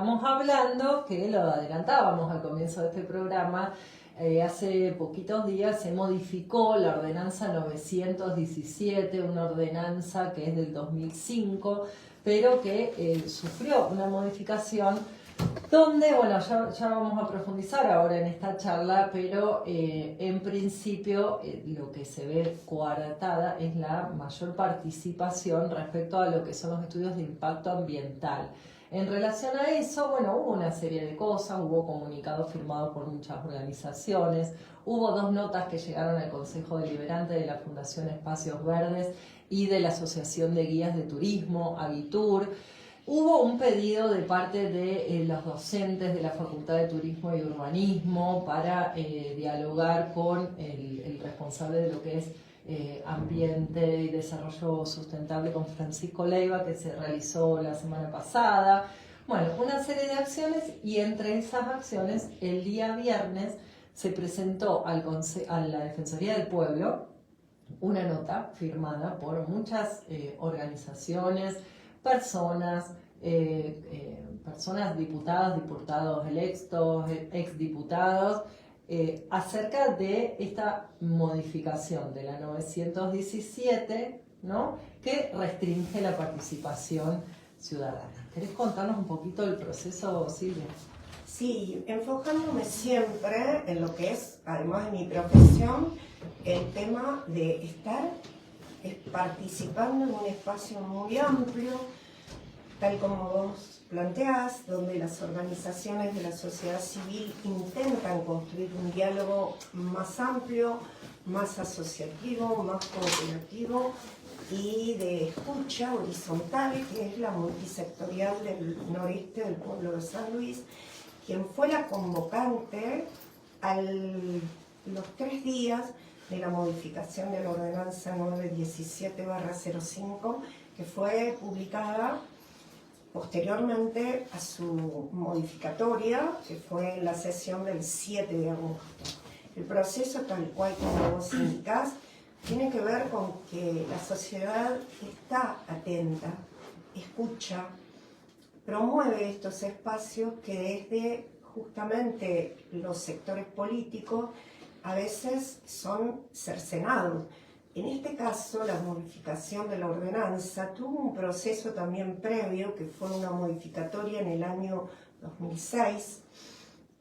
estamos hablando, que lo adelantábamos al comienzo de este programa, hace poquitos días se modificó la ordenanza 917, una ordenanza que es del 2005, pero que sufrió una modificación donde, bueno, ya vamos a profundizar ahora en esta charla, pero en principio lo que se ve coartada es la mayor participación respecto a lo que son los estudios de impacto ambiental. En relación a eso, bueno, hubo una serie de cosas, hubo comunicados firmados por muchas organizaciones, hubo 2 notas que llegaron al Consejo Deliberante de la Fundación Espacios Verdes y de la Asociación de Guías de Turismo, Agitur. Hubo un pedido de parte de los docentes de la Facultad de Turismo y Urbanismo para dialogar con el responsable de lo que es ambiente y desarrollo sustentable, con Francisco Leiva, que se realizó la semana pasada. Bueno, una serie de acciones, y entre esas acciones el día viernes se presentó a la Defensoría del Pueblo una nota firmada por muchas organizaciones, personas, diputadas, diputados electos, exdiputados, acerca de esta modificación de la 917, ¿no?, que restringe la participación ciudadana. ¿Querés contarnos un poquito del proceso, Silvia? Sí, enfocándome siempre en lo que es, además de mi profesión, el tema de estar participando en un espacio muy amplio, tal como vos planteás, donde las organizaciones de la sociedad civil intentan construir un diálogo más amplio, más asociativo, más cooperativo y de escucha horizontal, que es la multisectorial del noreste del pueblo de San Luis, quien fue la convocante a los 3 días de la modificación de la ordenanza 917/05, que fue publicada posteriormente a su modificatoria, que fue en la sesión del 7 de agosto. El proceso, tal cual como vos indicás, tiene que ver con que la sociedad está atenta, escucha, promueve estos espacios que desde justamente los sectores políticos a veces son cercenados. En este caso, la modificación de la ordenanza tuvo un proceso también previo, que fue una modificatoria en el año 2006,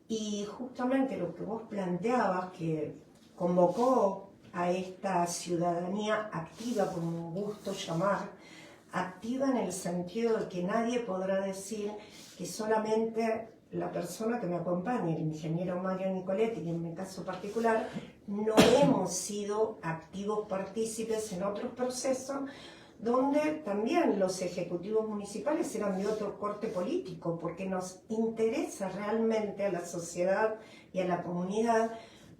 y justamente lo que vos planteabas, que convocó a esta ciudadanía activa, como me gusta llamar, activa en el sentido de que nadie podrá decir que solamente la persona que me acompaña, el ingeniero Mario Nicoletti, y en mi caso particular, no hemos sido activos partícipes en otros procesos donde también los ejecutivos municipales eran de otro corte político, porque nos interesa realmente a la sociedad y a la comunidad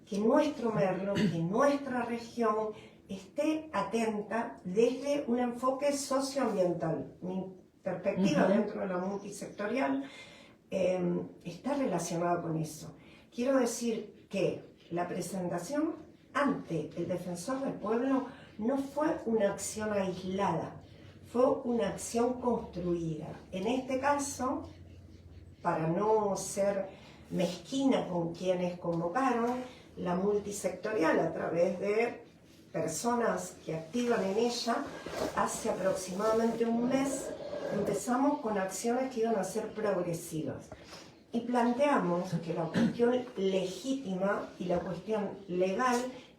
que nuestro merlo, que nuestra región esté atenta desde un enfoque socioambiental. Mi perspectiva dentro de la multisectorial está relacionada con eso. Quiero decir que la presentación ante el Defensor del Pueblo no fue una acción aislada, fue una acción construida. En este caso, para no ser mezquina con quienes convocaron, la multisectorial, a través de personas que activan en ella, hace aproximadamente un mes empezamos con acciones que iban a ser progresivas y planteamos que la cuestión legítima y la cuestión legal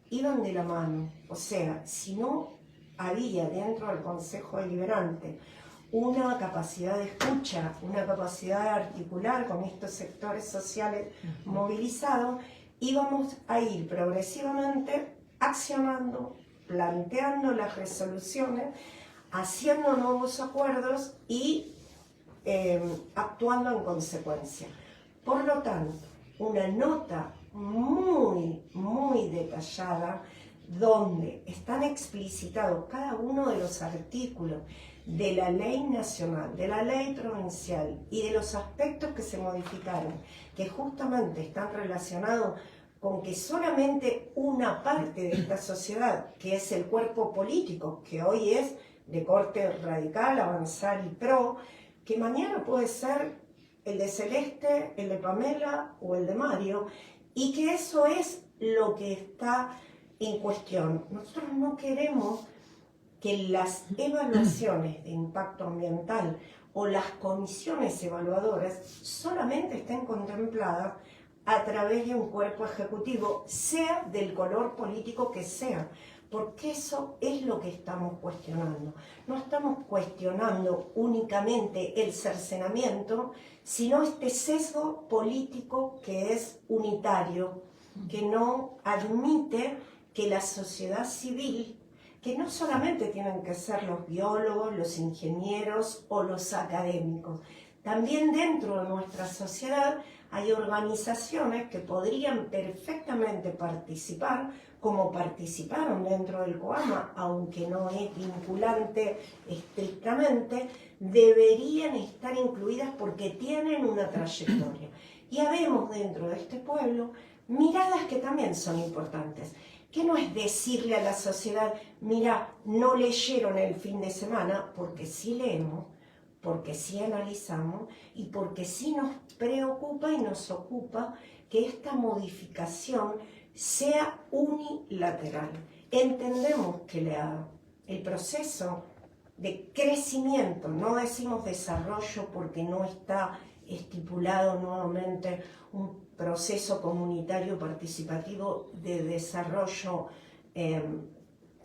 iban de la mano. O sea, si no había dentro del Consejo Deliberante una capacidad de escucha, una capacidad de articular con estos sectores sociales movilizados, íbamos a ir progresivamente accionando, planteando las resoluciones, haciendo nuevos acuerdos y actuando en consecuencia. Por lo tanto, una nota muy, muy detallada donde están explicitados cada uno de los artículos de la ley nacional, de la ley provincial y de los aspectos que se modificaron, que justamente están relacionados con que solamente una parte de esta sociedad, que es el cuerpo político, que hoy es de corte radical, avanzar y pro, que mañana puede ser el de Celeste, el de Pamela o el de Mario, y que eso es lo que está en cuestión. Nosotros no queremos que las evaluaciones de impacto ambiental o las comisiones evaluadoras solamente estén contempladas a través de un cuerpo ejecutivo, sea del color político que sea, porque eso es lo que estamos cuestionando. No estamos cuestionando únicamente el cercenamiento, sino este sesgo político que es unitario, que no admite que la sociedad civil, que no solamente tienen que ser los biólogos, los ingenieros o los académicos, también dentro de nuestra sociedad hay organizaciones que podrían perfectamente participar, como participaron dentro del COAMA, aunque no es vinculante estrictamente, deberían estar incluidas porque tienen una trayectoria. Y habemos dentro de este pueblo miradas que también son importantes, que no es decirle a la sociedad, mira, no leyeron el fin de semana, porque sí leemos, porque sí analizamos y porque sí nos preocupa y nos ocupa que esta modificación sea unilateral. Entendemos que el proceso de crecimiento, no decimos desarrollo porque no está estipulado nuevamente un proceso comunitario participativo de desarrollo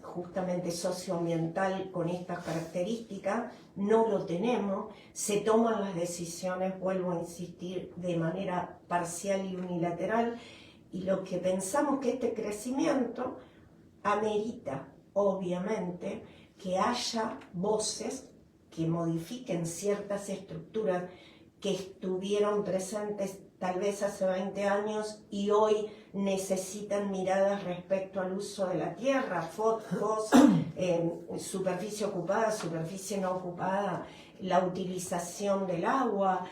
justamente socioambiental con estas características, no lo tenemos, se toman las decisiones, vuelvo a insistir, de manera parcial y unilateral, y lo que pensamos que este crecimiento amerita, obviamente, que haya voces que modifiquen ciertas estructuras que estuvieron presentes tal vez hace 20 años y hoy necesitan miradas respecto al uso de la tierra, fotos, superficie ocupada, superficie no ocupada, la utilización del agua,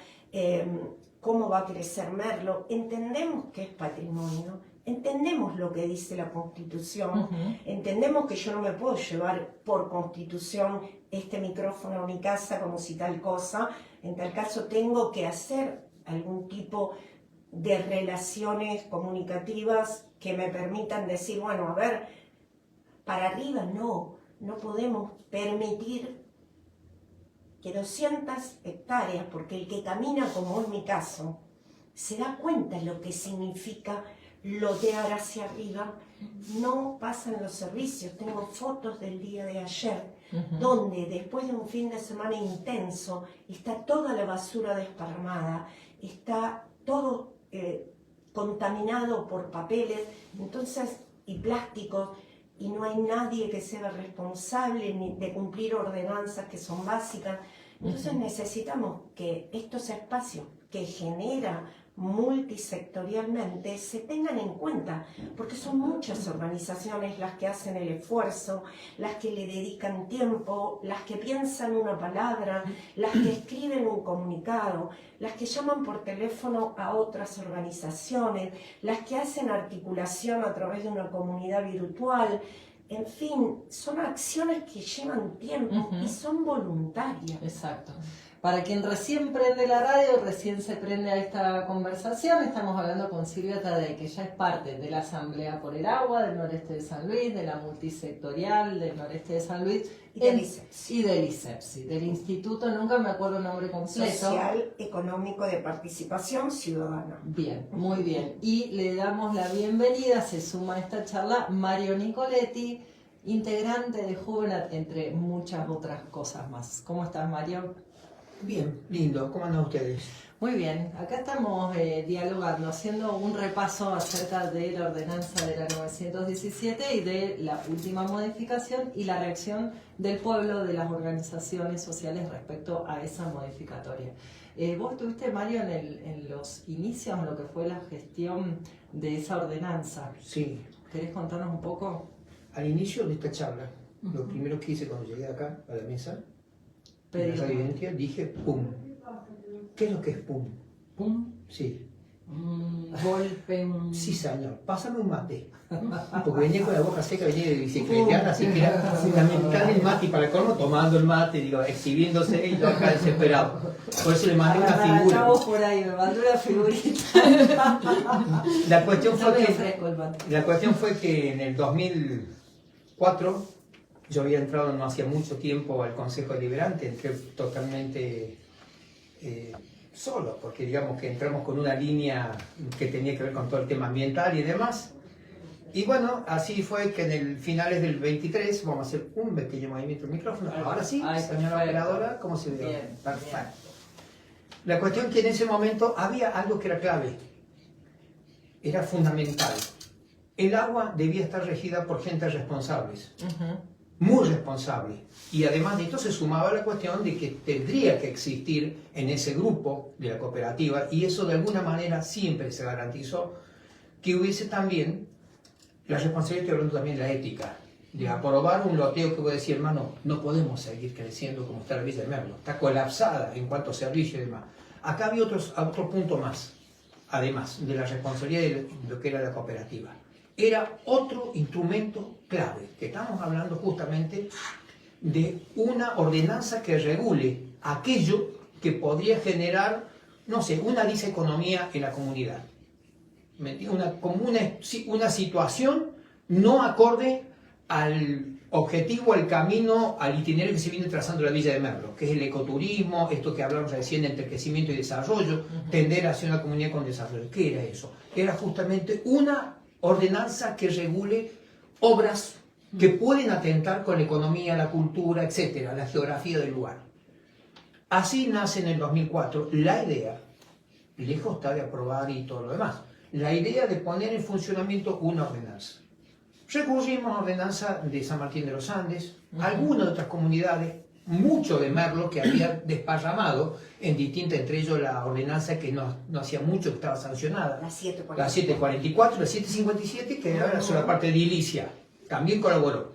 cómo va a crecer Merlo. Entendemos que es patrimonio, entendemos lo que dice la Constitución, entendemos que yo no me puedo llevar por Constitución este micrófono a mi casa como si tal cosa, en tal caso tengo que hacer algún tipo de relaciones comunicativas que me permitan decir, bueno, a ver, para arriba no podemos permitir que 200 hectáreas, porque el que camina, como es mi caso, se da cuenta de lo que significa lotear hacia arriba, no pasan los servicios. Tengo fotos del día de ayer, donde después de un fin de semana intenso, está toda la basura desparramada, está todo contaminado por papeles, entonces, y plásticos, y no hay nadie que sea responsable ni de cumplir ordenanzas que son básicas. Entonces necesitamos que estos espacios que genera multisectorialmente se tengan en cuenta, porque son muchas organizaciones las que hacen el esfuerzo, las que le dedican tiempo, las que piensan una palabra, las que escriben un comunicado, las que llaman por teléfono a otras organizaciones, las que hacen articulación a través de una comunidad virtual. En fin, son acciones que llevan tiempo y son voluntarias. Exacto. Para quien recién prende la radio, recién se prende a esta conversación, estamos hablando con Silvia Tadei, que ya es parte de la Asamblea por el Agua del Noreste de San Luis, de la Multisectorial del Noreste de San Luis y del ISEPSI. Y del ISEPSI, del Instituto, nunca me acuerdo el nombre completo. Social Económico de Participación Ciudadana. Bien, muy bien. Y le damos la bienvenida, se suma a esta charla Mario Nicoletti, integrante de Juvenat, entre muchas otras cosas más. ¿Cómo estás, Mario? Bien, lindo. ¿Cómo andan ustedes? Muy bien, acá estamos dialogando, haciendo un repaso acerca de la ordenanza de la 917 y de la última modificación y la reacción del pueblo, de las organizaciones sociales respecto a esa modificatoria. Vos estuviste, Mario, en los inicios, en lo que fue la gestión de esa ordenanza. Sí. ¿Querés contarnos un poco? Al inicio de esta charla, lo primero que hice cuando llegué acá a la mesa, en la radio Identidad, dije PUM. ¿Qué es lo que es PUM? ¿PUM? Sí. golpe, Sí, señor, pásame un mate. Porque venía con la boca seca, venía de bicicleta, así que era fundamental el mate. Y para el colmo, tomando el mate, digo, exhibiéndose, y yo acá desesperado. Por eso le mandé una figura. por ahí, me mandó una figurita. La cuestión Está fue medio que, fresco el mate. la cuestión fue que en el 2004, yo había entrado no hacía mucho tiempo al Consejo Deliberante, entré totalmente solo, porque digamos que entramos con una línea que tenía que ver con todo el tema ambiental y demás. Y bueno, así fue que en el finales del 23, vamos a hacer un pequeño movimiento del micrófono. Ahora sí, Ay, señora perfecto. operadora, ¿cómo se ve? Bien, Perfecto. bien. La cuestión es que en ese momento había algo que era clave, era fundamental. El agua debía estar regida por gente responsables, muy responsable. Y además de esto se sumaba la cuestión de que tendría que existir en ese grupo de la cooperativa, y eso de alguna manera siempre se garantizó, que hubiese también la responsabilidad, estoy hablando también de la ética, de aprobar un loteo que voy a decir, hermano, no podemos seguir creciendo como está la Villa de Merlo, está colapsada en cuanto a servicios y demás. Acá había otro punto más, además de la responsabilidad de lo que era la cooperativa. Era otro instrumento clave, que estamos hablando justamente de una ordenanza que regule aquello que podría generar, no sé, una diseconomía en la comunidad. Una situación no acorde al objetivo, al camino, al itinerario que se viene trazando la Villa de Merlo, que es el ecoturismo, esto que hablamos recién entre crecimiento y desarrollo, tender hacia una comunidad con desarrollo. ¿Qué era eso? Era justamente una ordenanza que regule obras que pueden atentar con la economía, la cultura, etcétera, la geografía del lugar. Así nace en el 2004 la idea, lejos está de aprobar y todo lo demás, la idea de poner en funcionamiento una ordenanza. Recurrimos a la ordenanza de San Martín de los Andes, algunas de otras comunidades, mucho de Merlo que había desparramado en distintas, entre ellos la ordenanza que no hacía mucho que estaba sancionada, La 744. la 744, la 757, que era sobre la parte de edilicia, también colaboró.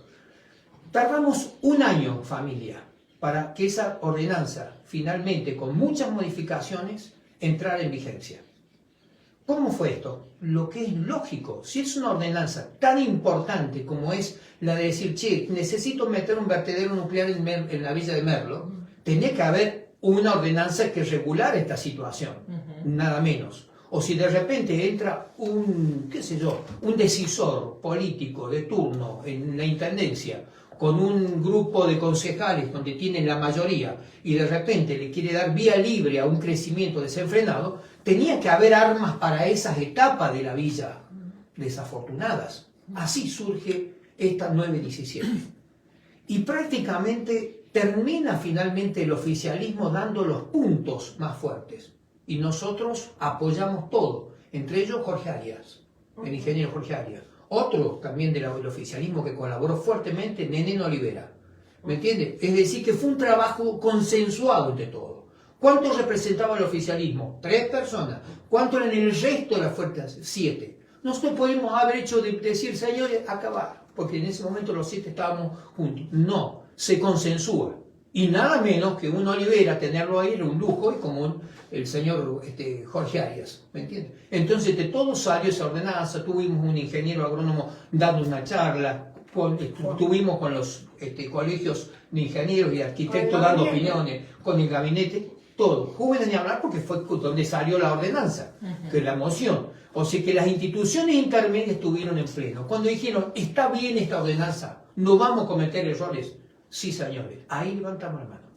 Tardamos un año, familia, para que esa ordenanza, finalmente, con muchas modificaciones, entrara en vigencia. ¿Cómo fue esto? Lo que es lógico, si es una ordenanza tan importante como es la de decir, che, necesito meter un vertedero nuclear en la Villa de Merlo, tenía que haber una ordenanza que regulara esta situación, nada menos. O si de repente entra un decisor político de turno en la intendencia, con un grupo de concejales donde tienen la mayoría, y de repente le quiere dar vía libre a un crecimiento desenfrenado, tenía que haber armas para esas etapas de la villa desafortunadas. Así surge esta 917. Y prácticamente termina finalmente el oficialismo dando los puntos más fuertes. Y nosotros apoyamos todo, entre ellos Jorge Arias, el ingeniero Jorge Arias. Otro también del oficialismo que colaboró fuertemente, Nenén Olivera. ¿Me entiende? Es decir, que fue un trabajo consensuado entre todos. ¿Cuántos representaba el oficialismo? 3 personas. ¿Cuántos eran el resto de las fuerzas? 7. Nosotros podemos haber hecho decir, señores, acabar, porque en ese momento los 7 estábamos juntos. No, se consensúa. Y nada menos que un Olivera, tenerlo ahí era un lujo, y como el señor Jorge Arias, ¿me entiendes? Entonces de todo salió esa ordenanza, tuvimos un ingeniero agrónomo dando una charla, tuvimos con los colegios de ingenieros y arquitectos dando opiniones, con el gabinete, todo. Jóvenes ni hablar porque fue donde salió la ordenanza, que es la moción. O sea que las instituciones intermedias estuvieron en pleno. Cuando dijeron, está bien esta ordenanza, no vamos a cometer errores. Sí, señores, ahí levantamos la mano.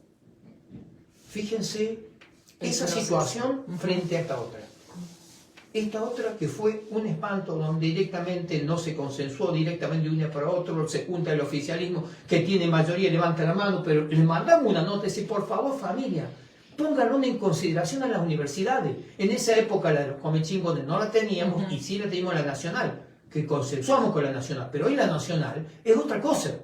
Fíjense esa situación frente a esta otra. Esta otra que fue un espanto donde directamente no se consensuó directamente de una para otro, se junta el oficialismo que tiene mayoría, levanta la mano, pero le mandamos una nota y dice, por favor familia, pónganlo en consideración a las universidades. En esa época la de los comechingones no la teníamos y sí la teníamos la nacional, que consensuamos con la nacional, pero hoy la nacional es otra cosa.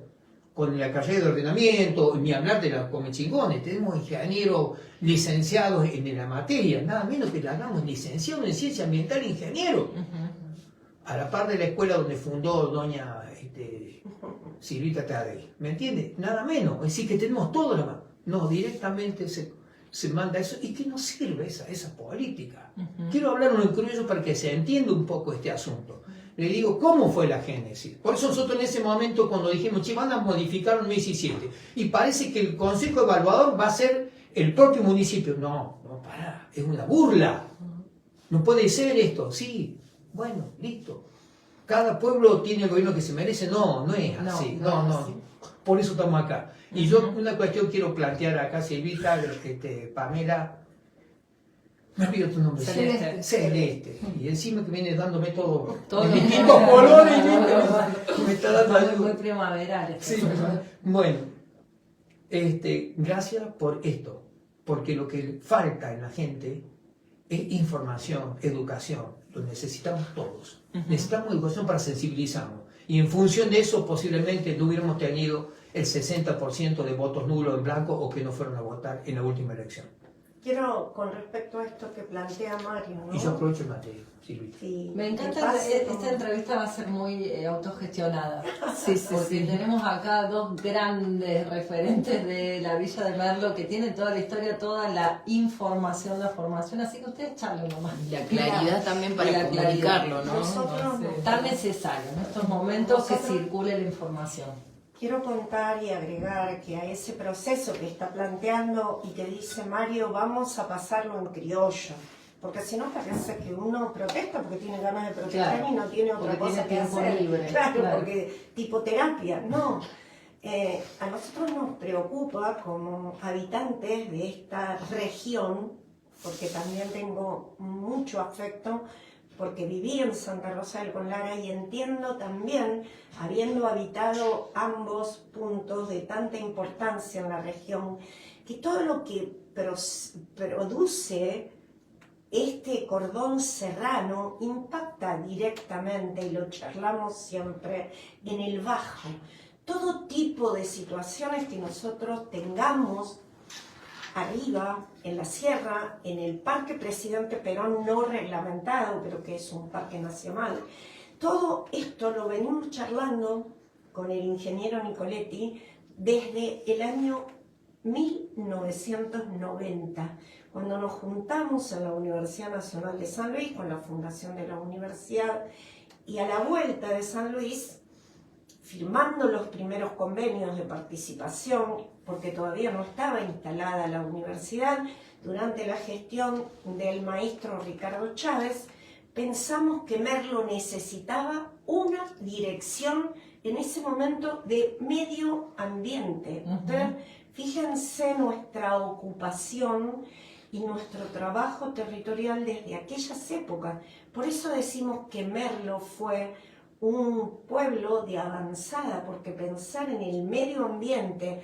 Con la carrera de ordenamiento, ni hablar de los comechingones, tenemos ingenieros licenciados en la materia, nada menos que la hagamos licenciado en ciencia ambiental e ingeniero, a la par de la escuela donde fundó doña Silvita Tadei, ¿me entiende? Nada menos, es decir que tenemos todo la mano. No, directamente se manda eso y que no sirve esa política. Quiero hablar en criollo para que se entienda un poco este asunto. Le digo, ¿cómo fue la génesis? Por eso nosotros en ese momento cuando dijimos, che, van a modificar un 17, y parece que el Consejo Evaluador va a ser el propio municipio. No, pará, es una burla. No puede ser esto. Sí, bueno, listo. Cada pueblo tiene el gobierno que se merece. No es así. No. Por eso estamos acá. Y yo una cuestión quiero plantear acá, Silvita, Pamela, me olvido tu nombre. Celeste. Y encima que viene dándome todo en distintos colores. Me está dando ayuda. Muy primaveral. Sí. Bueno, gracias por esto. Porque lo que falta en la gente es información, educación. Lo necesitamos todos. Necesitamos educación para sensibilizarnos. Y en función de eso, posiblemente no hubiéramos tenido el 60% de votos nulos en blanco o que no fueron a votar en la última elección. Quiero, con respecto a esto que plantea Mario, ¿no? Y yo aprovecho el Mateo, Silvia. Sí, me encanta, esta entrevista va a ser muy autogestionada. Porque tenemos acá dos grandes referentes de la Villa de Merlo que tienen toda la historia, toda la información, la formación, así que ustedes charlen nomás. La claridad también para comunicarlo, ¿no? Tan necesario en estos momentos que circule la información. Quiero contar y agregar que a ese proceso que está planteando y que dice Mario, vamos a pasarlo en criollo, porque si no parece que uno protesta porque tiene ganas de protestar y no tiene otra cosa que hacer. Libre. Claro, porque tipo terapia, no. A nosotros nos preocupa como habitantes de esta región, porque también tengo mucho afecto, porque viví en Santa Rosa del Conlara y entiendo también, habiendo habitado ambos puntos de tanta importancia en la región, que todo lo que produce este cordón serrano impacta directamente, y lo charlamos siempre, en el bajo. Todo tipo de situaciones que nosotros tengamos arriba, en la sierra, en el Parque Presidente Perón no reglamentado, pero que es un parque nacional. Todo esto lo venimos charlando con el ingeniero Nicoletti desde el año 1990, cuando nos juntamos en la Universidad Nacional de San Luis con la fundación de la universidad, y a la vuelta de San Luis, firmando los primeros convenios de participación, porque todavía no estaba instalada la universidad, durante la gestión del maestro Ricardo Chávez, pensamos que Merlo necesitaba una dirección en ese momento de medio ambiente. Fíjense nuestra ocupación y nuestro trabajo territorial desde aquellas épocas. Por eso decimos que Merlo fue un pueblo de avanzada, porque pensar en el medio ambiente,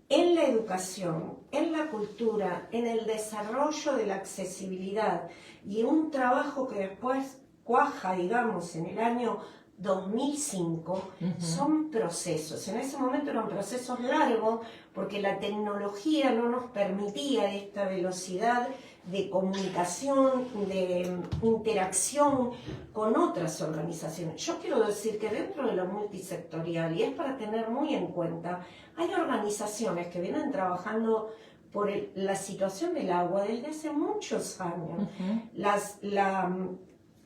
en la educación, en la cultura, en el desarrollo de la accesibilidad y un trabajo que después cuaja, digamos, en el año 2005, son procesos. En ese momento eran procesos largos porque la tecnología no nos permitía esta velocidad de comunicación, de interacción con otras organizaciones. Yo quiero decir que dentro de lo multisectorial, y es para tener muy en cuenta, hay organizaciones que vienen trabajando por la situación del agua desde hace muchos años. La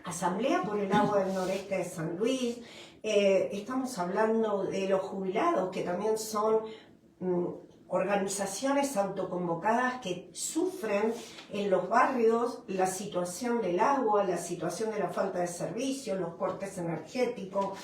Asamblea por el Agua del Noreste de San Luis, estamos hablando de los jubilados, que también son organizaciones autoconvocadas que sufren en los barrios la situación del agua, la situación de la falta de servicios, los cortes energéticos,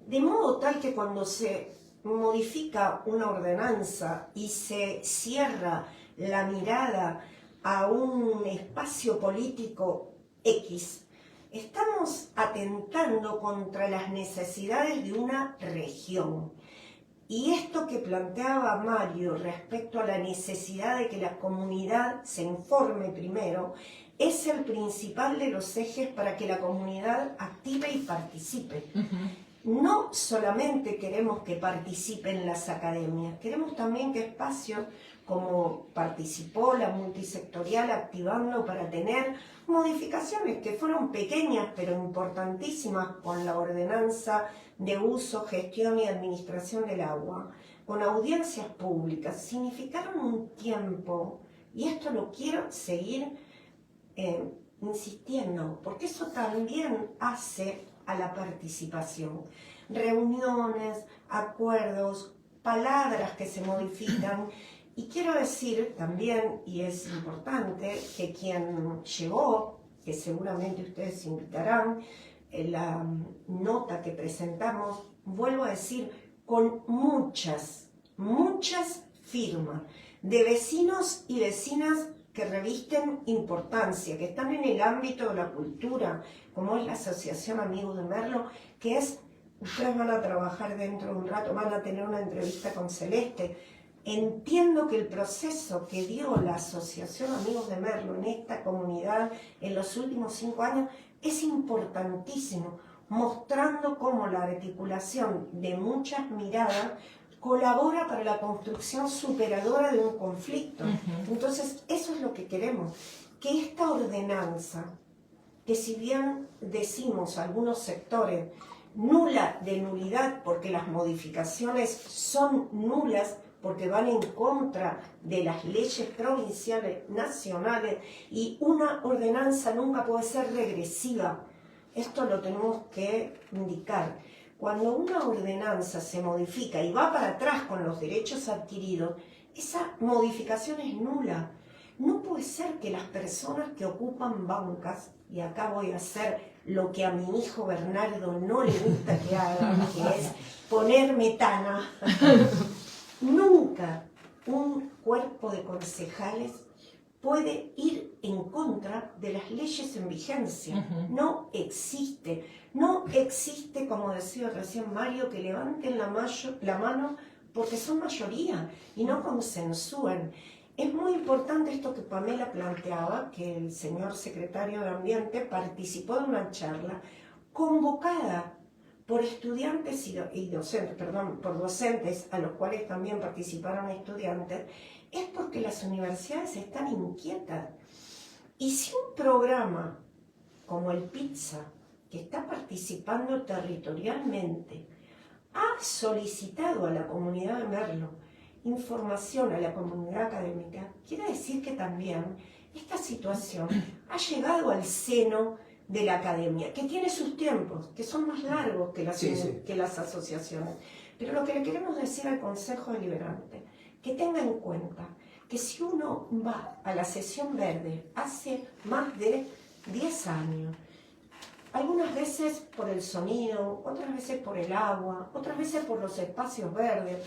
de modo tal que cuando se modifica una ordenanza y se cierra la mirada a un espacio político X, estamos atentando contra las necesidades de una región. Y esto que planteaba Mario respecto a la necesidad de que la comunidad se informe primero, es el principal de los ejes para que la comunidad active y participe. No solamente queremos que participen las academias, queremos también que espacios como participó la multisectorial activando para tener modificaciones que fueron pequeñas pero importantísimas con la ordenanza de uso, gestión y administración del agua, con audiencias públicas, significaron un tiempo Y esto lo quiero seguir insistiendo, porque eso también hace a la participación. Reuniones, acuerdos, palabras que se modifican. Y quiero decir también, y es importante, que quien llegó, que seguramente ustedes invitarán, la nota que presentamos, vuelvo a decir, con muchas firmas de vecinos y vecinas que revisten importancia, que están en el ámbito de la cultura, como es la Asociación Amigos de Merlo, que es, ustedes van a trabajar dentro de un rato, van a tener una entrevista con Celeste. Entiendo que el proceso que dio la Asociación Amigos de Merlo en esta comunidad en los últimos 5 años es importantísimo, mostrando cómo la articulación de muchas miradas colabora para la construcción superadora de un conflicto. Entonces, eso es lo que queremos, que esta ordenanza, que si bien decimos algunos sectores nula de nulidad, porque las modificaciones son nulas, porque van en contra de las leyes provinciales, nacionales, y una ordenanza nunca puede ser regresiva. Esto lo tenemos que indicar. Cuando una ordenanza se modifica y va para atrás con los derechos adquiridos, esa modificación es nula. No puede ser que las personas que ocupan bancas, y acá voy a hacer lo que a mi hijo Bernardo no le gusta que haga, que es poner metana, nunca un cuerpo de concejales puede ir en contra de las leyes en vigencia. No existe. No existe, como decía recién Mario, que levanten la mano porque son mayoría y no consensúen. Es muy importante esto que Pamela planteaba, que el señor secretario de Ambiente participó de una charla convocada por estudiantes y docentes, por docentes, a los cuales también participaron estudiantes, es porque las universidades están inquietas. Y si un programa como el PITSA, que está participando territorialmente, ha solicitado a la comunidad de Merlo información, a la comunidad académica, quiere decir que también esta situación ha llegado al seno de la academia, que tiene sus tiempos, que son más largos que las asociaciones. Pero lo que le queremos decir al Consejo Deliberante, que tenga en cuenta que si uno va a la sesión verde hace más de 10 años, algunas veces por el sonido, otras veces por el agua, otras veces por los espacios verdes,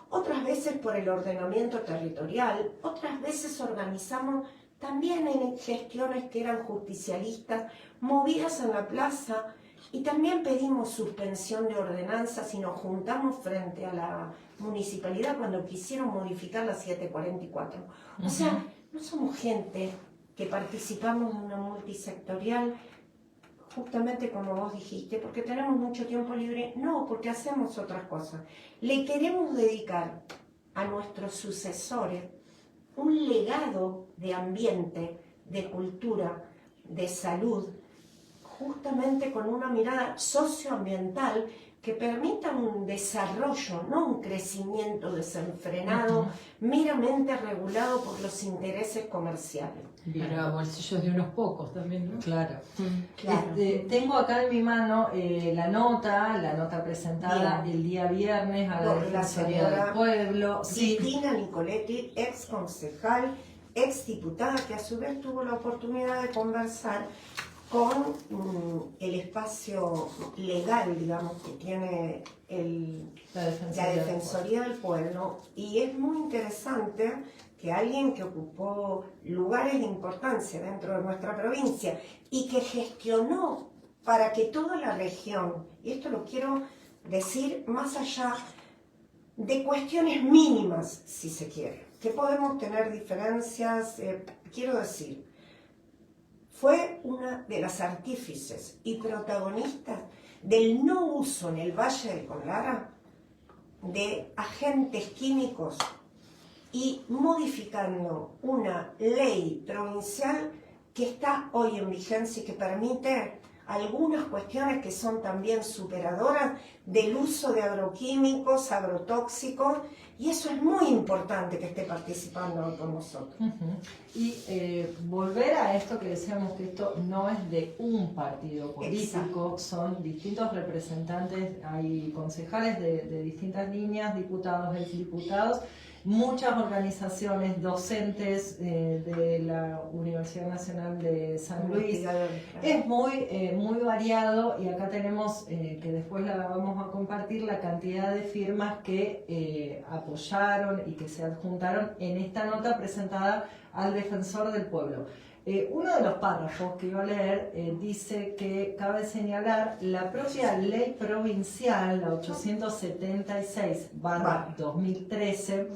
otras veces por el ordenamiento territorial, otras veces organizamos también en gestiones que eran justicialistas, movidas en la plaza, y también pedimos suspensión de ordenanzas y nos juntamos frente a la municipalidad cuando quisieron modificar la 744. O sea, no somos gente que participamos de una multisectorial justamente como vos dijiste, porque tenemos mucho tiempo libre, no, porque hacemos otras cosas. Le queremos dedicar a nuestros sucesores un legado de ambiente, de cultura, de salud, justamente con una mirada socioambiental que permita un desarrollo, no un crecimiento desenfrenado, meramente regulado por los intereses comerciales. Para bolsillos de unos pocos también, ¿no? Claro. Claro. Tengo acá en mi mano la nota presentada el día viernes a la Por la Defensoría del señora Pueblo. Cristina Nicoletti, ex concejal, ex diputada, que a su vez tuvo la oportunidad de conversar con el espacio legal, digamos, que tiene la Defensoría del Pueblo, y es muy interesante que alguien que ocupó lugares de importancia dentro de nuestra provincia y que gestionó para que toda la región, y esto lo quiero decir más allá de cuestiones mínimas, si se quiere, que podemos tener diferencias, quiero decir, fue una de las artífices y protagonistas del no uso en el Valle del Conlara de agentes químicos y modificando una ley provincial que está hoy en vigencia y que permite algunas cuestiones que son también superadoras del uso de agroquímicos, agrotóxicos, y eso es muy importante que esté participando con nosotros. Y volver a esto que decíamos, que esto no es de un partido político, son distintos representantes, hay concejales de distintas líneas, diputados, exdiputados, muchas organizaciones, docentes de la Universidad Nacional de San Luis. Es muy variado, y acá tenemos, que después la vamos a compartir, la cantidad de firmas que apoyaron y que se adjuntaron en esta nota presentada al Defensor del Pueblo. Uno de los párrafos que iba a leer dice que cabe señalar la propia ley provincial, la 876/2013,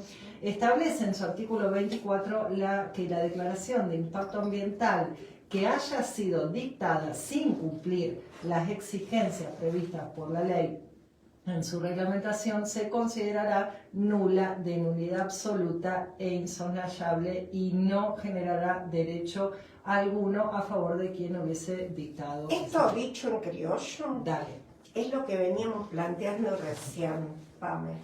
establece en su artículo 24 que la declaración de impacto ambiental que haya sido dictada sin cumplir las exigencias previstas por la ley en su reglamentación se considerará nula, de nulidad absoluta e insoslayable, y no generará derecho alguno a favor de quien hubiese dictado. Esto dicho en criollo, Dale. es lo que veníamos planteando recién, Pame,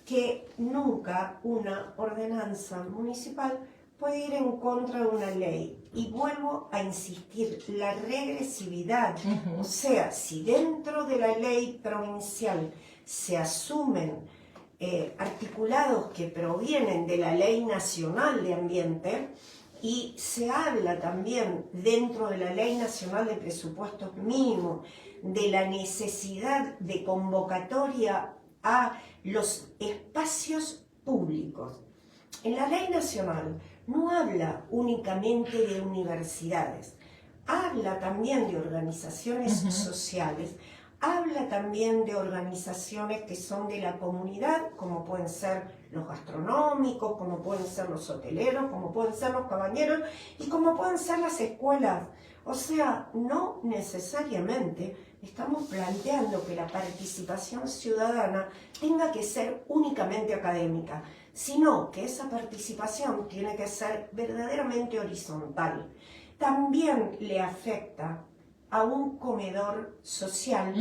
que nunca una ordenanza municipal puede ir en contra de una ley. Y vuelvo a insistir, la regresividad, o sea, si dentro de la ley provincial se asumen articulados que provienen de la Ley Nacional de Ambiente, y se habla también dentro de la Ley Nacional de Presupuestos Mínimos de la necesidad de convocatoria a los espacios públicos. En la Ley Nacional no habla únicamente de universidades, habla también de organizaciones sociales, habla también de organizaciones que son de la comunidad, como pueden ser los gastronómicos, como pueden ser los hoteleros, como pueden ser los cabañeros y como pueden ser las escuelas. O sea, no necesariamente estamos planteando que la participación ciudadana tenga que ser únicamente académica, sino que esa participación tiene que ser verdaderamente horizontal. También le afecta a un comedor social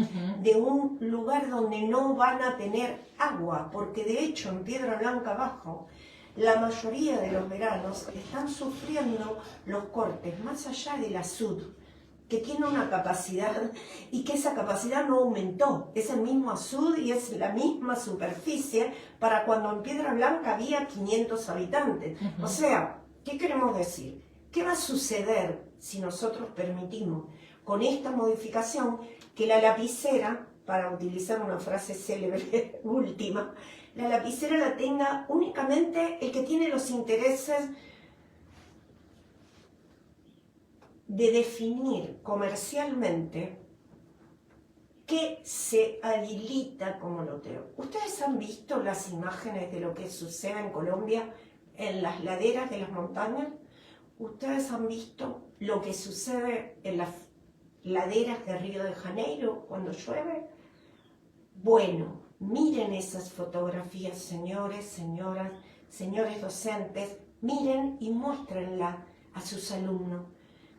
de un lugar donde no van a tener agua, porque de hecho en Piedra Blanca Abajo la mayoría de los veranos están sufriendo los cortes, más allá de la SUD, que tiene una capacidad y que esa capacidad no aumentó. Es el mismo azud y es la misma superficie para cuando en Piedra Blanca había 500 habitantes. O sea, ¿qué queremos decir? ¿Qué va a suceder si nosotros permitimos con esta modificación que la lapicera, para utilizar una frase célebre última, la lapicera la tenga únicamente el que tiene los intereses de definir comercialmente qué se habilita como loteo? ¿Ustedes han visto las imágenes de lo que sucede en Colombia en las laderas de las montañas? ¿Ustedes han visto lo que sucede en las laderas de Río de Janeiro cuando llueve? Bueno, miren esas fotografías, señores, señoras, señores docentes, miren y muéstrenla a sus alumnos.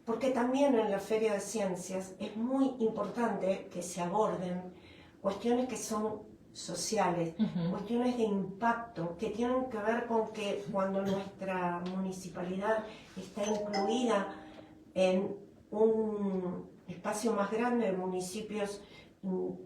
Porque también en la Feria de Ciencias es muy importante que se aborden cuestiones que son sociales, cuestiones de impacto, que tienen que ver con que cuando nuestra municipalidad está incluida en un espacio más grande de municipios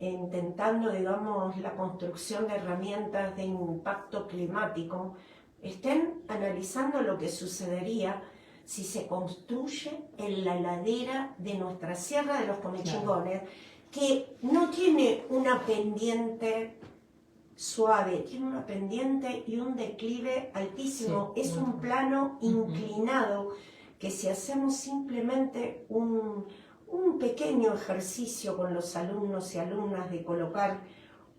intentando, digamos, la construcción de herramientas de impacto climático, estén analizando lo que sucedería si se construye en la ladera de nuestra Sierra de los Comechingones, que no tiene una pendiente suave, tiene una pendiente y un declive altísimo. Es un plano inclinado que si hacemos simplemente un pequeño ejercicio con los alumnos y alumnas de colocar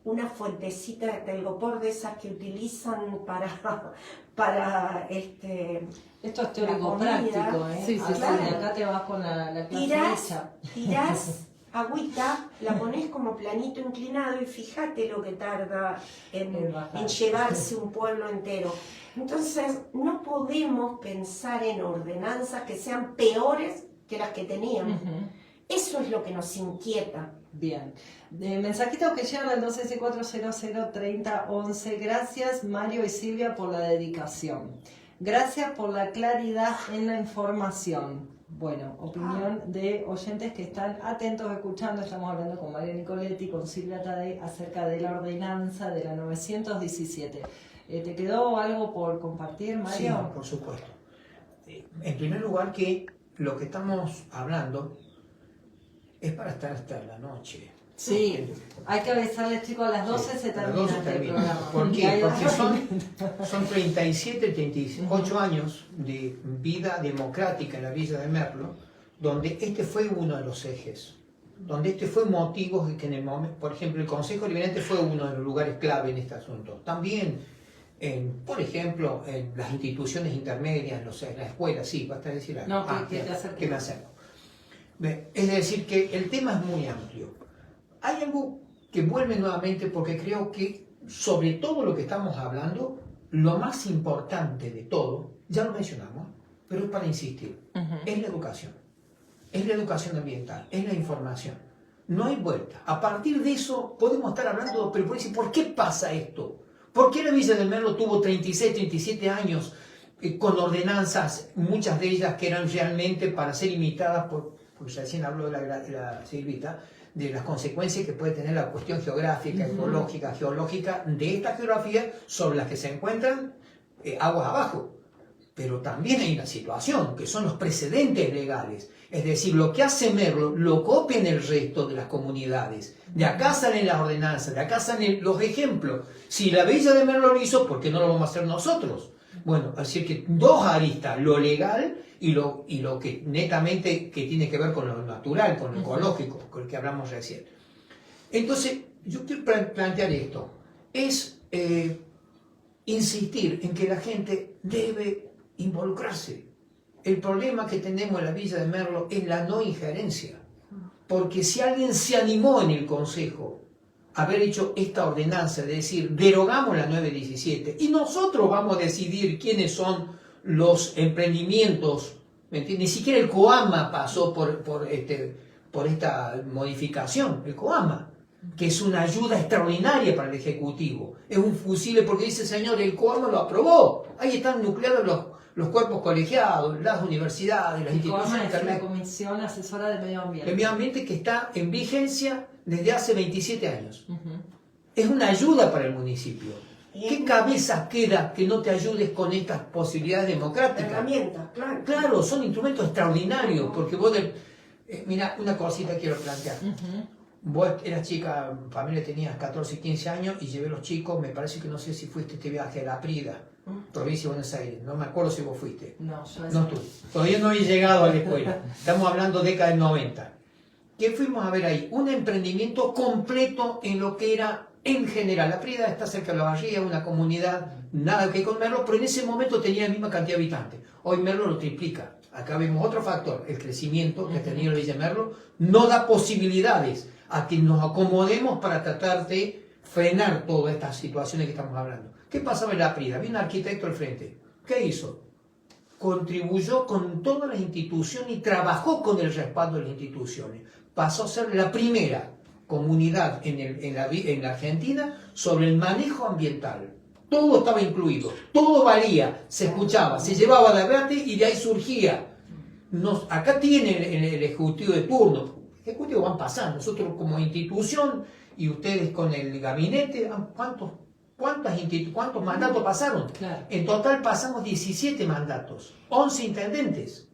una fuentecita de telgopor de esas que utilizan para esto es teórico práctico, ¿eh? Sí, claro. Acá te vas con la clase tirás agüita, la pones como planito inclinado y fíjate lo que tarda en llevarse un pueblo entero. Entonces, no podemos pensar en ordenanzas que sean peores que las que teníamos. Eso es lo que nos inquieta. Bien. Mensajitos que llegan al 264003011. Gracias Mario y Silvia por la dedicación. Gracias por la claridad en la información. Bueno, opinión de oyentes que están atentos escuchando. Estamos hablando con Mario Nicoletti, con Silvia Tadei acerca de la ordenanza de la 917. ¿Te quedó algo por compartir, Mario? Sí, por supuesto. En primer lugar, que lo que estamos hablando es para estar hasta la noche. Sí, hay que avisarles, chicos, a las 12 se termina este programa. ¿Por Y qué? hay Porque otro- son 37, 38 años de vida democrática en la Villa de Merlo, donde este fue uno de los ejes, donde este fue motivo de que en el momento, por ejemplo, el Consejo Deliberante fue uno de los lugares clave en este asunto. También, por ejemplo, en las instituciones intermedias, en la escuela, sí, basta decir algo. No, que te acerques. Que me acerco. Es decir, que el tema es muy amplio. Hay algo que vuelve nuevamente porque creo que sobre todo lo que estamos hablando, lo más importante de todo, ya lo mencionamos, pero es para insistir, es la educación. Es la educación ambiental, es la información. No hay vuelta. A partir de eso podemos estar hablando, pero ¿por qué pasa esto? ¿Por qué la Villa del Merlo tuvo 36, 37 años con ordenanzas, muchas de ellas que eran realmente para ser imitadas porque recién habló de la Silvita, de las consecuencias que puede tener la cuestión geográfica, ecológica, geológica de esta geografía sobre las que se encuentran aguas abajo? Pero también hay una situación, que son los precedentes legales. Es decir, lo que hace Merlo lo copia en el resto de las comunidades. De acá salen las ordenanzas, de acá salen los ejemplos. Si la Villa de Merlo lo hizo, ¿por qué no lo vamos a hacer nosotros? Bueno, así que dos aristas, lo legal y lo que netamente que tiene que ver con lo natural, con lo ecológico, con el que hablamos recién. Entonces, yo quiero plantear esto. Es insistir en que la gente debe involucrarse. El problema que tenemos en la Villa de Merlo es la no injerencia. Porque si alguien se animó en el Consejo a haber hecho esta ordenanza, de decir, derogamos la 917 y nosotros vamos a decidir quiénes son los emprendimientos, ¿me entiendes? Ni siquiera el COAMA pasó por esta modificación, el COAMA, que es una ayuda extraordinaria para el Ejecutivo. Es un fusible porque dice, señor, el COAMA lo aprobó. Ahí están nucleados los cuerpos colegiados, las universidades, las instituciones. Es la Comisión Asesora de Medio Ambiente. El medio ambiente que está en vigencia desde hace 27 años. Es una ayuda para el municipio. ¿Qué cabeza queda que no te ayudes con estas posibilidades democráticas? Herramientas, claro. Claro, son instrumentos extraordinarios, porque vos, mira, una cosita quiero plantear. Vos eras chica, familia tenías 14, 15 años y llevé a los chicos, me parece que no sé si fuiste este viaje a La Prida, provincia de Buenos Aires, no me acuerdo si vos fuiste. No, yo No tú. Todavía no había llegado a la escuela. Estamos hablando década del 90. ¿Qué fuimos a ver ahí? Un emprendimiento completo en lo que era, en general, La Prida está cerca de La Barría, una comunidad, nada que con Merlo, pero en ese momento tenía la misma cantidad de habitantes. Hoy Merlo lo triplica. Acá vemos otro factor, el crecimiento que ha tenido la Villa de Merlo, no da posibilidades a que nos acomodemos para tratar de frenar todas estas situaciones que estamos hablando. ¿Qué pasaba en La Prida? Había un arquitecto al frente. ¿Qué hizo? Contribuyó con todas las instituciones y trabajó con el respaldo de las instituciones. Pasó a ser la primera comunidad en la Argentina sobre el manejo ambiental. Todo estaba incluido, todo valía, se escuchaba, se llevaba a debate y de ahí surgía. Acá tiene el Ejecutivo de turno. El Ejecutivo van pasando, nosotros como institución y ustedes con el gabinete, ¿cuántos mandatos pasaron? Claro. En total pasamos 17 mandatos, 11 intendentes.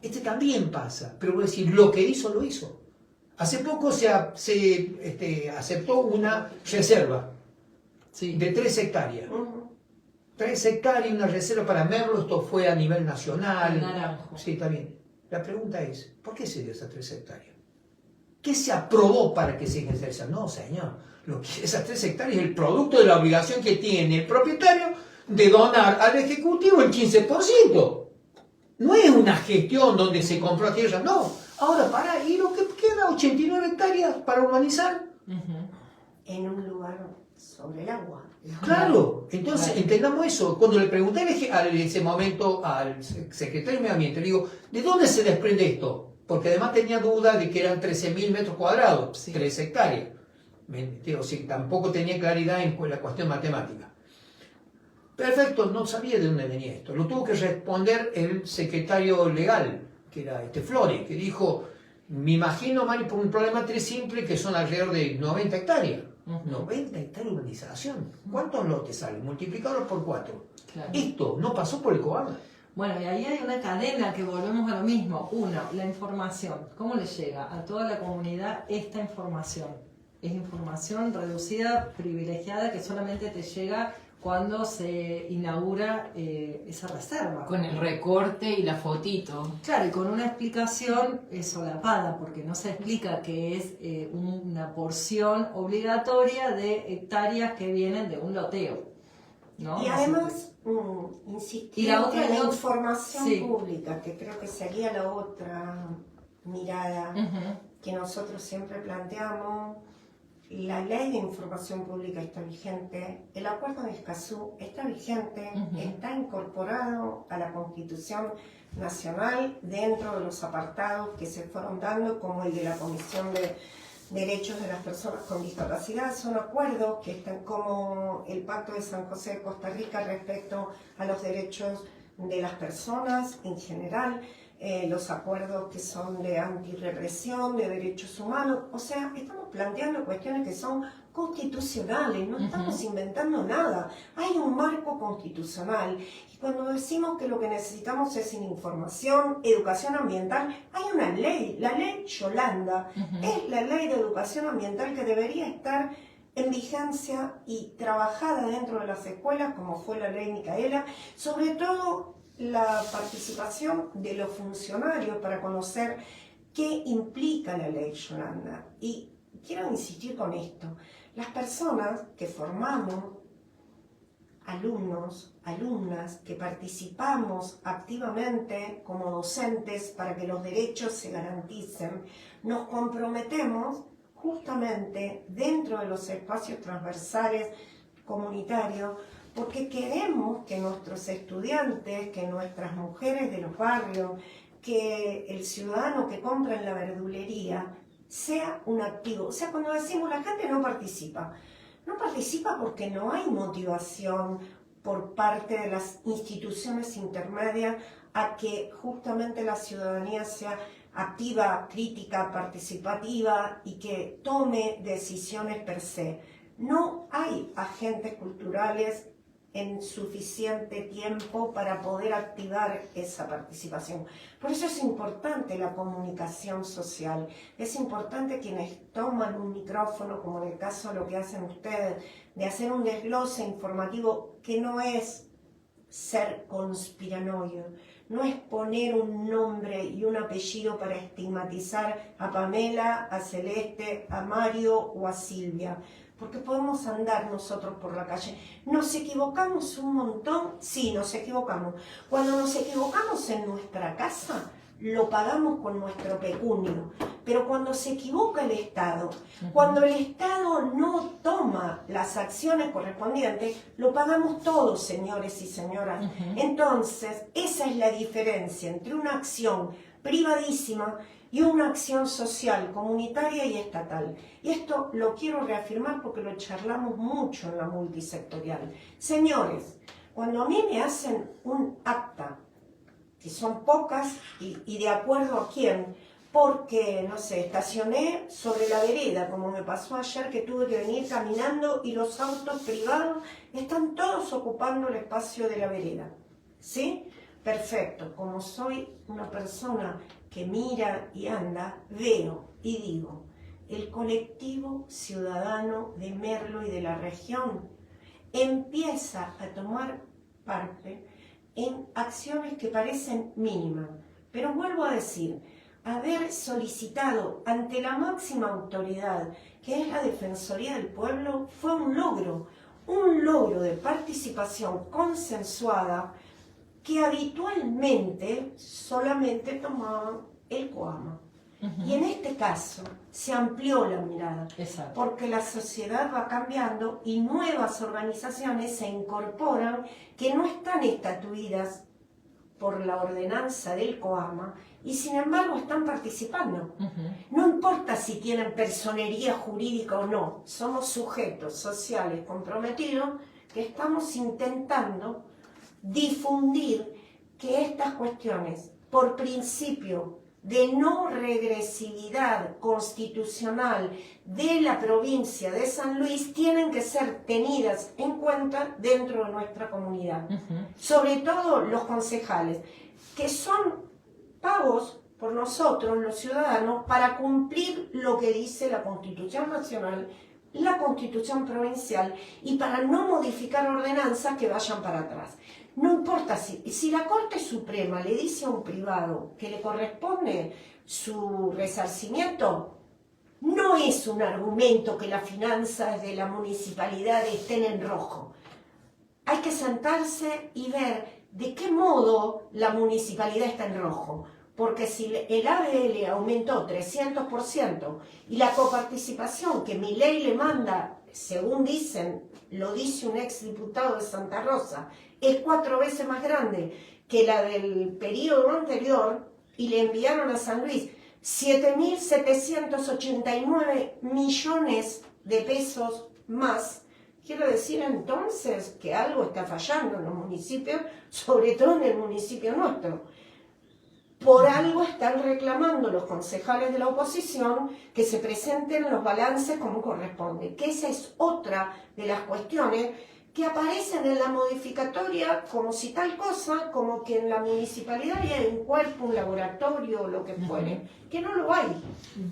Este también pasa, pero voy a decir, lo que hizo, lo hizo. Hace poco se aceptó una reserva de 3 hectáreas. 3 hectáreas, una reserva para Merlo, esto fue a nivel nacional. El Naranjo. Sí, está bien. La pregunta es, ¿por qué se dio esas 3 hectáreas? ¿Qué se aprobó para que se ejerza? No, señor. Esas 3 hectáreas es el producto de la obligación que tiene el propietario de donar al Ejecutivo el 15%. No es una gestión donde se compró tierra, no. Ahora, ¿y lo que queda? 89 hectáreas para urbanizar. En un lugar sobre el agua. Claro, entonces entendamos eso. Cuando le pregunté en ese momento al secretario de Medio Ambiente, le digo, ¿de dónde se desprende esto? porque además tenía duda de que eran 13.000 metros cuadrados, Sí. 3 hectáreas. O sea, tampoco tenía claridad en la cuestión matemática. Perfecto, no sabía de dónde venía esto. Lo tuvo que responder el secretario legal, que era Flores, que dijo, me imagino, Mari, por un problema très simple que son alrededor de 90 hectáreas. 90 hectáreas de urbanización. ¿Cuántos lotes salen? Multiplicados por 4. Claro. Esto no pasó por el COAMA. Bueno, y ahí hay una cadena que volvemos a lo mismo. Uno, la información. ¿Cómo le llega a toda la comunidad esta información? Es información reducida, privilegiada, que solamente te llega cuando se inaugura esa reserva. Con el recorte y la fotito. Claro, y con una explicación solapada, porque no se explica que es una porción obligatoria de hectáreas que vienen de un loteo, ¿no? Y además, insistir Y la otra en la no- información sí. pública, que creo que sería la otra mirada Ujú. que nosotros siempre planteamos. La ley de información pública está vigente, el acuerdo de Escazú está vigente, está incorporado a la Constitución Nacional dentro de los apartados que se fueron dando, como el de la Comisión de Derechos de las Personas con Discapacidad. Son acuerdos que están como el Pacto de San José de Costa Rica respecto a los derechos de las personas en general. Los acuerdos que son de antirrepresión, de derechos humanos. O sea, estamos planteando cuestiones que son constitucionales, no estamos inventando nada. Hay un marco constitucional. Y cuando decimos que lo que necesitamos es información, educación ambiental, hay una ley, la ley Yolanda, es la ley de educación ambiental que debería estar en vigencia y trabajada dentro de las escuelas, como fue la ley Micaela, sobre todo la participación de los funcionarios para conocer qué implica la ley Yolanda. Y quiero insistir con esto, las personas que formamos, alumnos, alumnas, que participamos activamente como docentes para que los derechos se garanticen, nos comprometemos justamente dentro de los espacios transversales comunitarios, porque queremos que nuestros estudiantes, que nuestras mujeres de los barrios, que el ciudadano que compra en la verdulería sea un activo. O sea, cuando decimos la gente no participa porque no hay motivación por parte de las instituciones intermedias a que justamente la ciudadanía sea activa, crítica, participativa y que tome decisiones per se. No hay agentes culturales en suficiente tiempo para poder activar esa participación. Por eso es importante la comunicación social, es importante quienes toman un micrófono, como en el caso de lo que hacen ustedes, de hacer un desglose informativo que no es ser conspiranoio, no es poner un nombre y un apellido para estigmatizar a Pamela, a Celeste, a Mario o a Silvia. Porque podemos andar nosotros por la calle. ¿Nos equivocamos un montón? Sí, nos equivocamos. Cuando nos equivocamos en nuestra casa, lo pagamos con nuestro pecunio. Pero cuando se equivoca el Estado, cuando el Estado no toma las acciones correspondientes, lo pagamos todos, señores y señoras. Entonces, esa es la diferencia entre una acción privadísima y una acción social, comunitaria y estatal. Y esto lo quiero reafirmar porque lo charlamos mucho en la multisectorial. Señores, cuando a mí me hacen un acta, que son pocas y de acuerdo a quién, porque, no sé, estacioné sobre la vereda, como me pasó ayer que tuve que venir caminando y los autos privados están todos ocupando el espacio de la vereda. ¿Sí? Perfecto. Como soy una persona que mira y anda, veo y digo, el colectivo ciudadano de Merlo y de la región empieza a tomar parte en acciones que parecen mínimas. Pero vuelvo a decir, haber solicitado ante la máxima autoridad, que es la Defensoría del Pueblo, fue un logro de participación consensuada que habitualmente solamente tomaban el COAMA. Y en este caso se amplió la mirada, porque la sociedad va cambiando y nuevas organizaciones se incorporan que no están estatuidas por la ordenanza del COAMA, y sin embargo están participando. No importa si tienen personería jurídica o no, somos sujetos sociales comprometidos que estamos intentando difundir que estas cuestiones, por principio de no regresividad constitucional de la provincia de San Luis, tienen que ser tenidas en cuenta dentro de nuestra comunidad. Sobre todo los concejales, que son pagos por nosotros, los ciudadanos, para cumplir lo que dice la Constitución Nacional, la Constitución Provincial, y para no modificar ordenanzas que vayan para atrás. No importa si la Corte Suprema le dice a un privado que le corresponde su resarcimiento, no es un argumento que las finanzas de la municipalidad estén en rojo. Hay que sentarse y ver de qué modo la municipalidad está en rojo. Porque si el ABL aumentó 300% y la coparticipación que mi ley le manda, según dicen, lo dice un exdiputado de Santa Rosa, es 4 veces más grande que la del periodo anterior, y le enviaron a San Luis 7.789 millones de pesos más. Quiero decir entonces que algo está fallando en los municipios, sobre todo en el municipio nuestro. Por algo están reclamando los concejales de la oposición que se presenten los balances como corresponde, que esa es otra de las cuestiones que aparecen en la modificatoria como si tal cosa, como que en la municipalidad hay un cuerpo, un laboratorio o lo que fuere, que no lo hay.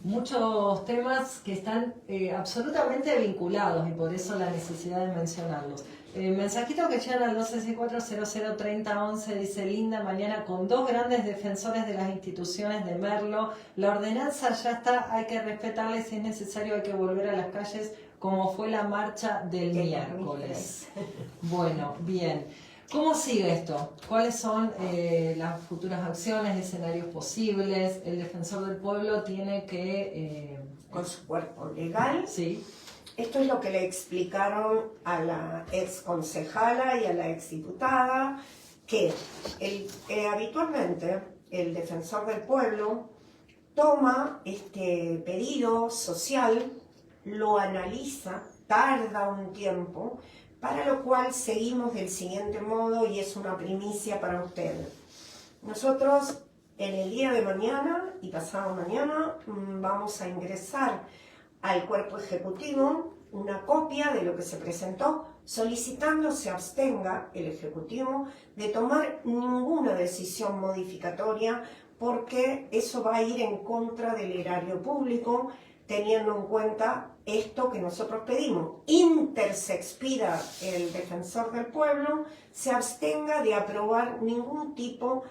Muchos temas que están absolutamente vinculados y por eso la necesidad de mencionarlos. Mensajito que llegan al 264-003011, dice: Linda mañana con 2 grandes defensores de las instituciones de Merlo. La ordenanza ya está, hay que respetarla y si es necesario hay que volver a las calles como fue la marcha del miércoles. Bueno, bien. ¿Cómo sigue esto? ¿Cuáles son las futuras acciones, escenarios posibles? El defensor del pueblo tiene que... con su cuerpo legal. Sí. Esto es lo que le explicaron a la ex concejala y a la ex diputada, que habitualmente el defensor del pueblo toma este pedido social, lo analiza, tarda un tiempo, para lo cual seguimos del siguiente modo y es una primicia para ustedes. Nosotros en el día de mañana y pasado mañana vamos a ingresar al cuerpo ejecutivo una copia de lo que se presentó, solicitando se abstenga el ejecutivo de tomar ninguna decisión modificatoria, porque eso va a ir en contra del erario público, teniendo en cuenta esto que nosotros pedimos. Inter se expida el defensor del pueblo, se abstenga de aprobar ningún tipo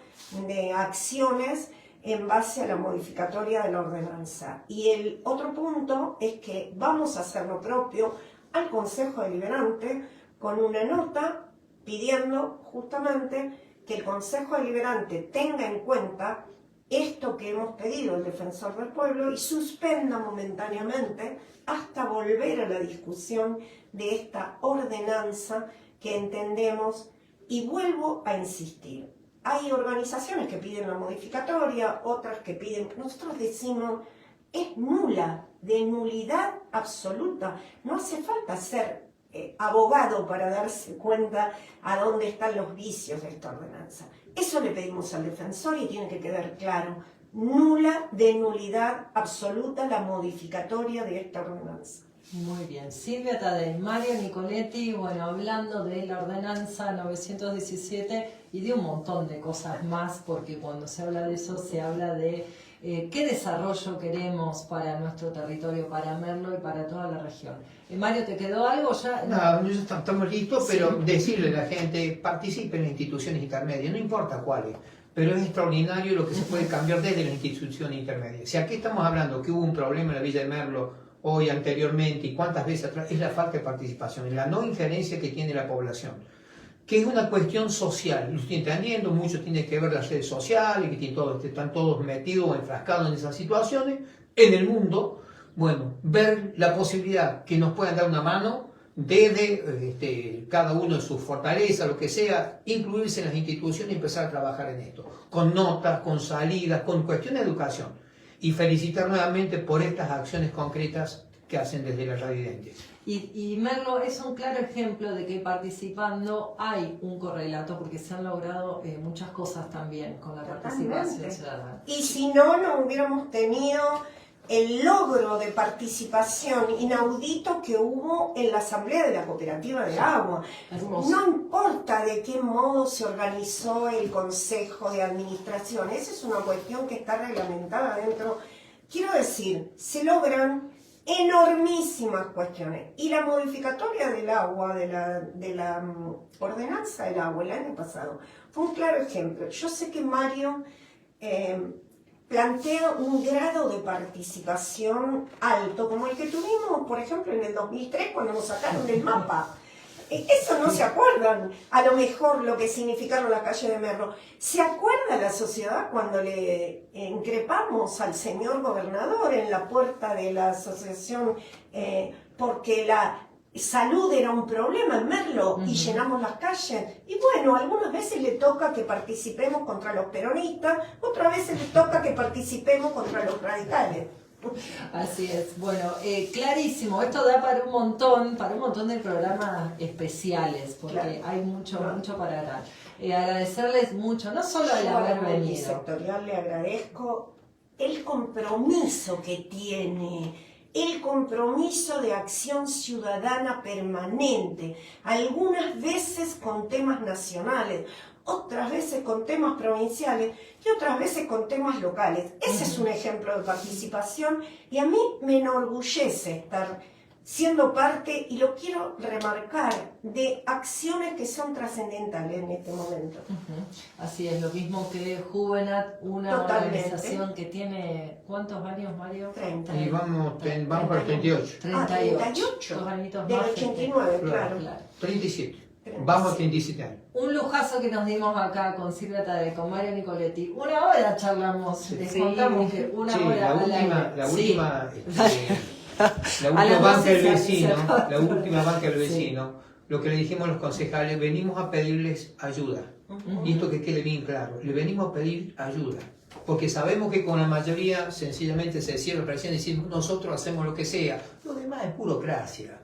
de acciones en base a la modificatoria de la ordenanza. Y el otro punto es que vamos a hacer lo propio al Consejo Deliberante con una nota pidiendo justamente que el Consejo Deliberante tenga en cuenta esto que hemos pedido el defensor del pueblo y suspenda momentáneamente hasta volver a la discusión de esta ordenanza que entendemos, y vuelvo a insistir, hay organizaciones que piden la modificatoria, otras que piden, nosotros decimos, es nula, de nulidad absoluta, no hace falta ser abogado para darse cuenta a dónde están los vicios de esta ordenanza. Eso le pedimos al defensor y tiene que quedar claro, nula, de nulidad absoluta la modificatoria de esta ordenanza. Muy bien. Silvia Tadei, Mario Nicoletti, bueno, hablando de la ordenanza 917 y de un montón de cosas más, porque cuando se habla de eso se habla de qué desarrollo queremos para nuestro territorio, para Merlo y para toda la región. Mario, ¿te quedó algo ya? No, estamos listos, pero Sí. decirle a la gente, participe en las instituciones intermedias, no importa cuáles, pero es extraordinario lo que se puede cambiar desde las instituciones intermedias. Si aquí estamos hablando que hubo un problema en la Villa de Merlo, hoy, anteriormente y cuántas veces atrás, es la falta de participación, es la no injerencia que tiene la población, que es una cuestión social. Lo estoy entendiendo, mucho tiene que ver las redes sociales, que están todos metidos o enfrascados en esas situaciones. En el mundo, bueno, ver la posibilidad que nos puedan dar una mano desde cada uno de sus fortalezas, lo que sea, incluirse en las instituciones y empezar a trabajar en esto, con notas, con salidas, con cuestión de educación. Y felicitar nuevamente por estas acciones concretas que hacen desde la Radiodente. Y Merlo es un claro ejemplo de que participando hay un correlato, porque se han logrado muchas cosas también con la participación Totalmente. ciudadana. Y si no, no hubiéramos tenido el logro de participación inaudito que hubo en la asamblea de la cooperativa de agua. Hermoso. No importa de qué modo se organizó el consejo de administración, esa es una cuestión que está reglamentada dentro. Quiero decir, se logran enormísimas cuestiones. Y la modificatoria del agua, de la ordenanza del agua el año pasado, fue un claro ejemplo. Yo sé que Mario plantea un grado de participación alto, como el que tuvimos, por ejemplo, en el 2003, cuando nos sacaron el mapa. Eso no se acuerdan, a lo mejor, lo que significaron las calles de Merlo. ¿Se acuerda la sociedad cuando le increpamos al señor gobernador en la puerta de la asociación porque la salud era un problema en Merlo y llenamos las calles? Y bueno, algunas veces le toca que participemos contra los peronistas, otras veces le toca que participemos contra los radicales. Así es, bueno, clarísimo, esto da para un montón de programas especiales, porque Claro. hay mucho para hablar. Agradecerles mucho, no solo el Yo a la haber venido. multisectorial le agradezco el compromiso que tiene, el compromiso de acción ciudadana permanente, algunas veces con temas nacionales, otras veces con temas provinciales y otras veces con temas locales. Ese es un ejemplo de participación y a mí me enorgullece estar siendo parte, y lo quiero remarcar, de acciones que son trascendentales en este momento. Así es, lo mismo que Juvenat, una Totalmente. organización que tiene, ¿cuántos años, Mario? 30. Y vamos para el 38. 38. 2 añitos Del más. 89, claro. Claro. 37. Vamos a 37 años. Un lujazo que nos dimos acá con Silvia Tadei, con Mario Nicoletti. Una hora charlamos, les contamos que una Sí, hora al aire. la Sí. última A las banca 12 del se vecino, acaba. la última banca del Sí. vecino, lo que le dijimos a los concejales, venimos a pedirles ayuda. Y esto que quede bien claro, le venimos a pedir ayuda. Porque sabemos que con la mayoría sencillamente se cierra la presión y decimos nosotros hacemos lo que sea. Lo demás es burocracia.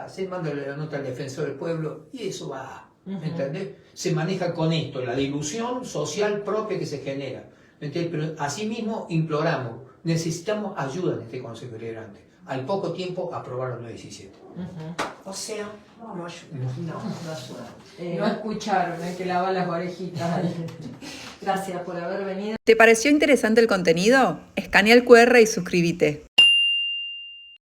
Se manda la nota al defensor del pueblo y eso va. ¿Me entendés? Se maneja con esto, la dilución social propia que se genera. ¿Me entendés? Pero asimismo imploramos, necesitamos ayuda en este Consejo Deliberante. Al poco tiempo aprobaron 917. O sea, no ayuda. No ayuda. No escucharon, hay que lavar las orejitas. Gracias por haber venido. ¿Te pareció interesante el contenido? Escanea el QR y suscríbete.